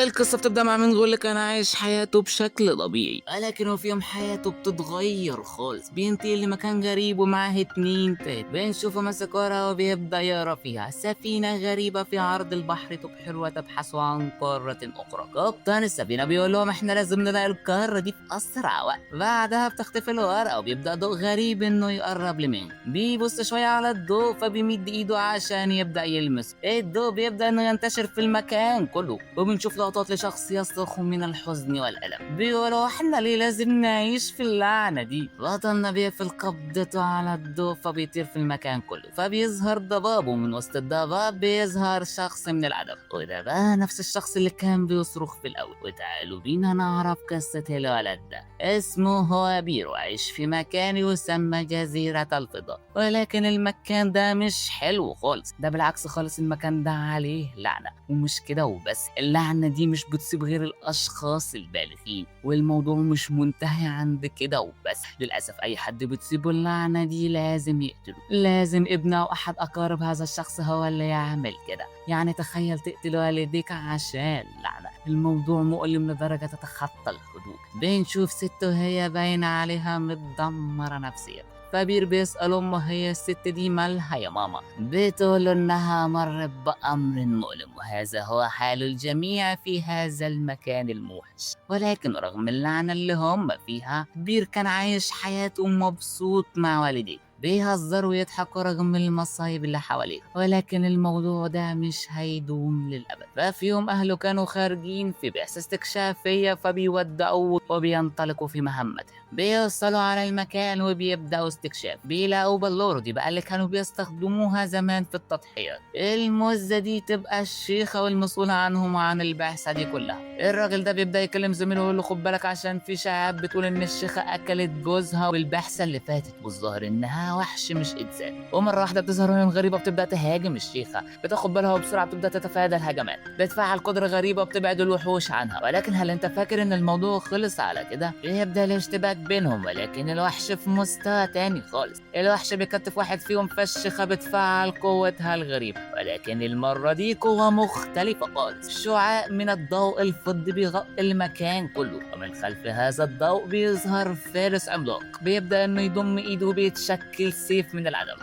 القصة بتبدأ مع مين اللي كان عايش حياته بشكل طبيعي، ولكن في يوم حياته بتتغير خالص، بينتقل لمكان غريب ومعاه اتنين بنشوفه ماسك ورقة وبيبدأ يقرا فيها: سفينة غريبة في عرض البحر تبحر وتبحث عن قارة أخرى. كابتن السفينة بيقول لهم احنا لازم نلاقي القارة دي في أسرع وقت. بعدها بتختفي الورقة وبيبدأ ضوء غريب إنه يقرب لمين. بيبص شوية على الضوء فبيمد إيده عشان يبدأ يلمس الضوء، بيبدأ إنه ينتشر في المكان كله، وبنشوف لقطات لشخص يصرخ من الحزن والألم بيقولوا احنا ليه لازم نعيش في اللعنة دي. بطلنا بيقفل قبضته على الضوء فبيطير في المكان كله، فبيظهر ضباب، ومن وسط الضباب بيظهر شخص من العدم، وده بقى نفس الشخص اللي كان بيصرخ في الأول. وتعالوا بينا نعرف قصة الولد ده. اسمه هو بير وعايش في مكان يسمى جزيرة الفضاء، ولكن المكان ده مش حلو خالص، ده بالعكس خالص، المكان ده عليه لعنة. ومش كده وبس، اللعنة دي مش بتصيب غير الأشخاص البالغين، والموضوع مش منتهي عند كده وبس. للأسف أي حد بتصيبه اللعنة دي لازم يقتله، لازم ابنه أو أحد أقارب هذا الشخص هو اللي يعمل كده. يعني تخيل تقتل والديك عشان لعنة. الموضوع مؤلم لدرجة تتخطى الحدود. بنشوف ست وهي باينة عليها متدمرة نفسيا، فبير بيسأل أمه هي الست دي مالها يا ماما. بتقول إنها مرت بأمر مؤلم، وهذا هو حال الجميع في هذا المكان الموحش. ولكن رغم اللعنة اللي هم فيها، بير كان عايش حياته مبسوط مع والديه، بيهزر ويضحك رغم المصايب اللي حواليه. ولكن الموضوع ده مش هيدوم للأبد. ففي يوم أهله كانوا خارجين في بعثة استكشافية، فبيودعوا وبينطلقوا في مهمتهم. بيوصلوا على المكان وبيبدأوا استكشاف، بيلاقوا بلورة دي بقى اللي كانوا بيستخدموها زمان في التضحيات. المزة دي تبقى الشيخة والمسؤولة عنهم وعن البعثة دي كلها. الراجل ده بيبدأ يكلم زميله ويقول له خد بالك عشان في شائعات بتقول إن الشيخة أكلت جوزها والبعثة اللي فاتت، والظاهر إنها وحش مش إنسان. ومرة واحدة بتظهر هنا غريبة بتبدأ تهاجم الشيخة، بتاخد بالها وبسرعة بتبدأ تتفادى الهجمات، بتفعل قدرة غريبة وبتبعد الوحوش عنها. ولكن هل أنت فاكر إن الموضوع خلص على كده؟ بيبدأ الاشتباك بينهم، ولكن الوحش في مستوى تاني خالص. الوحش بيكتف واحد فيهم فالشيخة بتفعل قوتها الغريبة، ولكن المرة دي قوة مختلفة خالص. شعاع من الضوء الفضي بيغطي المكان كله، ومن خلف هذا الضوء بيظهر فارس عملاق، بيبدأ إنه يضم إيده وبيتشكل سيف من العدم.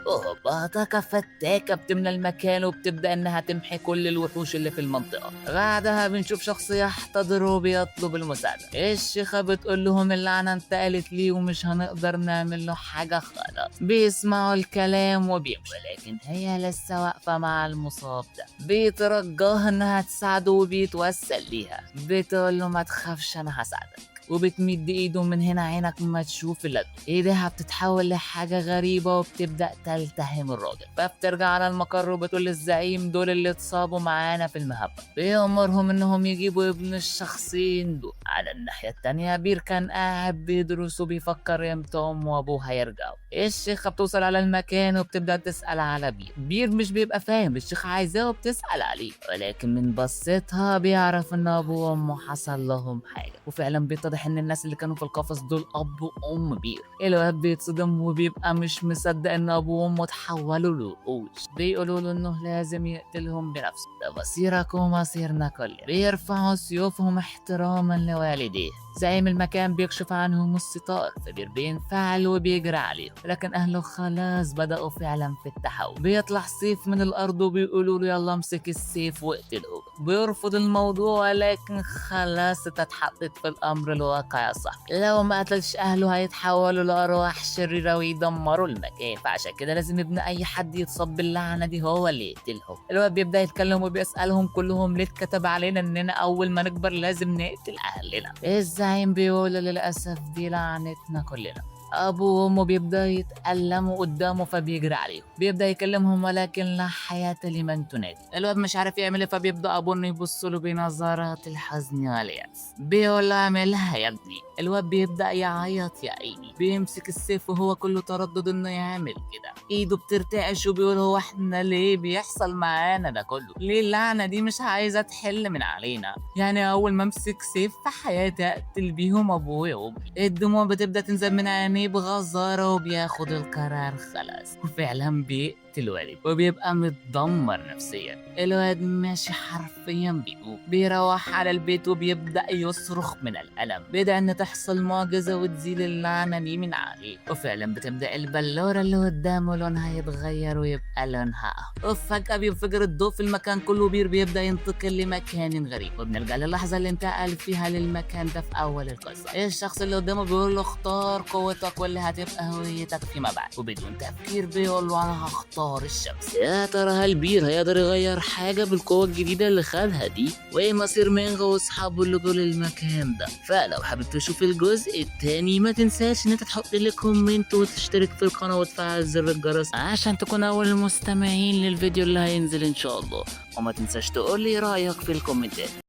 طاقة فتاكة بتملى المكان وبتبدأ إنها تمحي كل الوحوش اللي في المنطقة. بعدها بنشوف شخص يحتضر وبيطلب المساعدة. الشيخة بتقول لهم اللعنة انتقلت ليه ومش هنقدر نعمل له حاجة خلاص. بيسمعوا الكلام وبيمشوا، ولكن هي لسه واقفة مع المصاب ده، بيترجاها إنها تساعده وبيتوسل ليها. بتقول له ما تخافش أنا هساعدك، وبتمد ايده. من هنا عينك ما تشوف الا ايديها بتتحول لحاجة غريبة وبتبدأ تلتهم الراجل. فبترجع على المقر وبتقول للزعيم دول اللي اتصابوا معانا في المهبة، بيأمرهم انهم يجيبوا ابن الشخصين دول. على الناحية التانية بير كان قاعد بيدرس وبيفكر امتى امه وابوه هيرجعوا. الشيخة بتوصل على المكان وبتبدأ تسأل على بير مش بيبقى فاهم الشيخة عايزاه وبتسأل عليه، ولكن من بصتها بيعرف ان ابوه وامه حصل لهم حاجة. وفعلا بيتضح ان الناس اللي كانوا في القفص دول اب وام بير. الواد بيتصدم وبيبقى مش مصدق ان ابوه وامه اتحولوا لوحوش. بيقولوا له انه لازم يقتلهم بنفسه، ده مصيرك ومصيرنا كلنا. بيرفعوا سيوفهم احتراما لوالديه. زعيم المكان بيكشف عنهم الستار، فبير بينفعل وبيجري عليهم، لكن اهله خلاص بدأوا فعلا في التحول. بيطلع سيف من الارض وبيقولوا له يلا امسك السيف واقتله. بيرفض الموضوع، ولكن خلاص اتحطت في الامر الواقع يا صاحبي. لو ما قتلش اهله هيتحولوا لارواح شريره ويدمروا المكان، فعشان كده لازم ابن اي حد يتصاب باللعنه دي هو اللي يقتلهم. الواد بيبدا يتكلم وبيسالهم كلهم ليه اتكتب علينا اننا اول ما نكبر لازم نقتل اهلنا. الزعيم بيقول للاسف دي لعنتنا كلنا. ابوه وامه بيبدا يتألموا قدامه فبيجري عليهم، بيبدا يكلمهم ولكن لا حياة لمن تنادي. الواد مش عارف يعمل ايه، فبيبدا ابوه انه يبص له بنظرات الحزن واليأس. بيقول له اعملها يا ابني. الواد بيبدا يعيط يا عيني، بيمسك السيف وهو كله تردد انه يعمل كده. ايده بترتعش وبيقول هو احنا ليه بيحصل معانا ده كله؟ ليه اللعنة دي مش عايزة تحل من علينا؟ يعني اول ما امسك سيف في حياتي اقتل بيهم ابويا وامي. الدموع بتبدا تنزل من عينيه بغزارة وبياخد القرار خلاص، وفعلا بيقتل الوالد وبيبقى متدمر نفسيا. الواد ماشي حرفيا بيدوب، بيروح على البيت وبيبدأ يصرخ من الألم، بدأ إن تحصل معجزة وتزيل اللعنة دي من عليه، وفعلا بتبدأ البلورة اللي قدامه لونها يتغير ويبقى لونها أحمر، وفجأة بينفجر الضوء في المكان كله، بيبدأ ينتقل لمكان غريب، وبنرجع للحظة اللي انتقل فيها للمكان ده في أول القصة. الشخص اللي قدامه بيقول له اختار قوتك واللي هتبقى هويتك فيما بعد، وبدون تفكير بيقول له أنا هختار الشمس. يا ترى هل بير هيقدر يغير حاجة بالقوة الجديدة اللي خدها دي؟ وإيه مصير مينغا وأصحابه اللي جوه المكان ده؟ فلو حابب تشوف الجزء التاني ما تنساش إن أنت تحط لي كومنت وتشترك في القناة وتفعل زر الجرس عشان تكون أول المستمعين للفيديو اللي هينزل إن شاء الله، وما تنساش تقول لي رأيك في الكومنتات.